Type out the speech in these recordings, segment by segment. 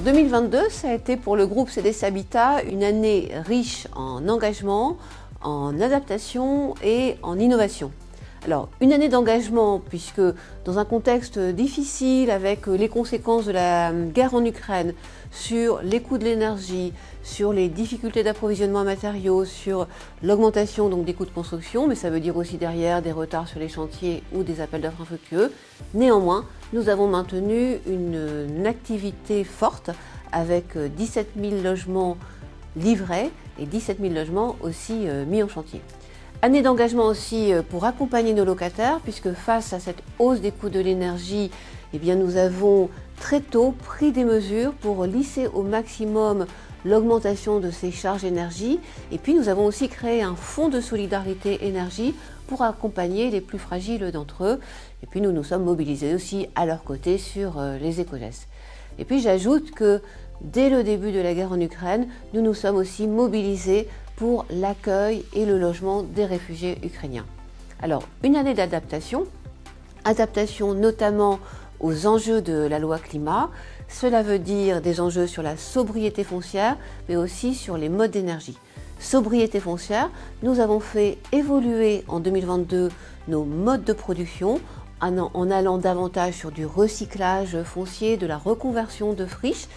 2022, ça a été pour le groupe CDC Habitat une année riche en engagement, en adaptation et en innovation. Alors, une année d'engagement, puisque dans un contexte difficile avec les conséquences de la guerre en Ukraine, sur les coûts de l'énergie, sur les difficultés d'approvisionnement en matériaux, sur l'augmentation donc des coûts de construction, mais ça veut dire aussi derrière des retards sur les chantiers ou des appels d'offres infructueux. Néanmoins, nous avons maintenu une activité forte avec 17 000 logements livrés et 17 000 logements aussi mis en chantier. Année d'engagement aussi pour accompagner nos locataires, puisque face à cette hausse des coûts de l'énergie, eh bien nous avons très tôt pris des mesures pour lisser au maximum l'augmentation de ces charges énergie. Et puis nous avons aussi créé un fonds de solidarité énergie pour accompagner les plus fragiles d'entre eux. Et puis nous nous sommes mobilisés aussi à leur côté sur les écogestes. Et puis j'ajoute que dès le début de la guerre en Ukraine, nous nous sommes aussi mobilisés pour l'accueil et le logement des réfugiés ukrainiens. Alors, une année d'adaptation, adaptation notamment aux enjeux de la loi climat. Cela veut dire des enjeux sur la sobriété foncière, mais aussi sur les modes d'énergie. Sobriété foncière, nous avons fait évoluer en 2022 nos modes de production en allant davantage sur du recyclage foncier, de la reconversion de friches.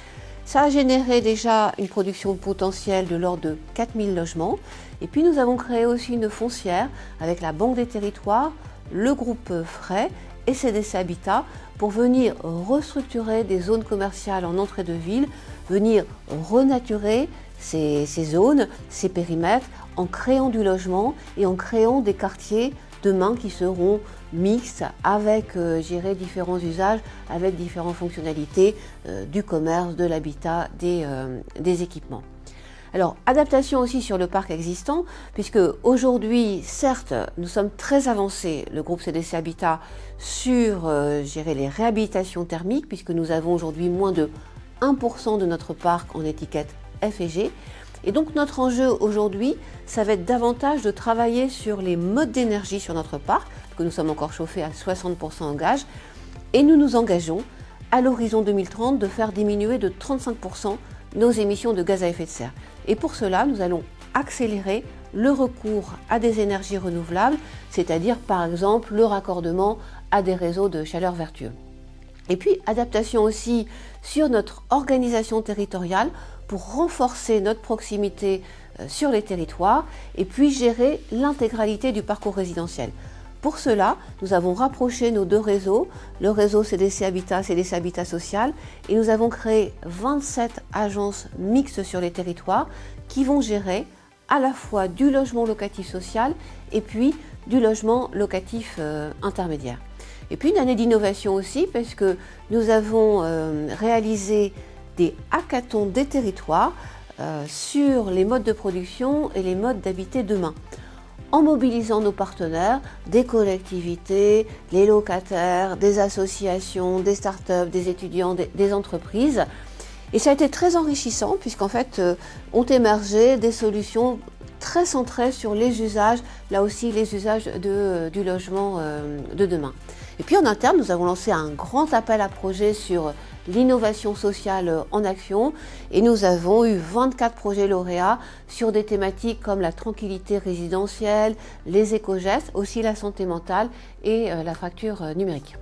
Ça a généré déjà une production potentielle de l'ordre de 4000 logements. Et puis nous avons créé aussi une foncière avec la Banque des Territoires, le groupe Fray et CDC Habitat pour venir restructurer des zones commerciales en entrée de ville, venir renaturer ces zones, ces périmètres en créant du logement et en créant des quartiers demain qui seront mixtes avec différents usages, avec différentes fonctionnalités du commerce, de l'habitat, des équipements. Alors, adaptation aussi sur le parc existant, puisque aujourd'hui, certes, nous sommes très avancés, le groupe CDC Habitat, sur les réhabilitations thermiques, puisque nous avons aujourd'hui moins de 1% de notre parc en étiquette F et G. Et donc notre enjeu aujourd'hui, ça va être davantage de travailler sur les modes d'énergie sur notre parc, parce que nous sommes encore chauffés à 60% en gaz, et nous nous engageons à l'horizon 2030 de faire diminuer de 35% nos émissions de gaz à effet de serre. Et pour cela, nous allons accélérer le recours à des énergies renouvelables, c'est-à-dire par exemple le raccordement à des réseaux de chaleur vertueux. Et puis adaptation aussi sur notre organisation territoriale pour renforcer notre proximité sur les territoires et puis gérer l'intégralité du parcours résidentiel. Pour cela, nous avons rapproché nos deux réseaux, le réseau CDC Habitat, CDC Habitat Social, et nous avons créé 27 agences mixtes sur les territoires qui vont gérer à la fois du logement locatif social et puis du logement locatif intermédiaire. Et puis une année d'innovation aussi, parce que nous avons réalisé des hackathons des territoires sur les modes de production et les modes d'habiter demain, en mobilisant nos partenaires, des collectivités, les locataires, des associations, des startups, des étudiants, des entreprises. Et ça a été très enrichissant, puisqu'en fait, ont émergé des solutions très centrées sur les usages, là aussi les usages du logement de demain. Et puis en interne, nous avons lancé un grand appel à projets sur l'innovation sociale en action et nous avons eu 24 projets lauréats sur des thématiques comme la tranquillité résidentielle, les écogestes, aussi la santé mentale et la fracture numérique.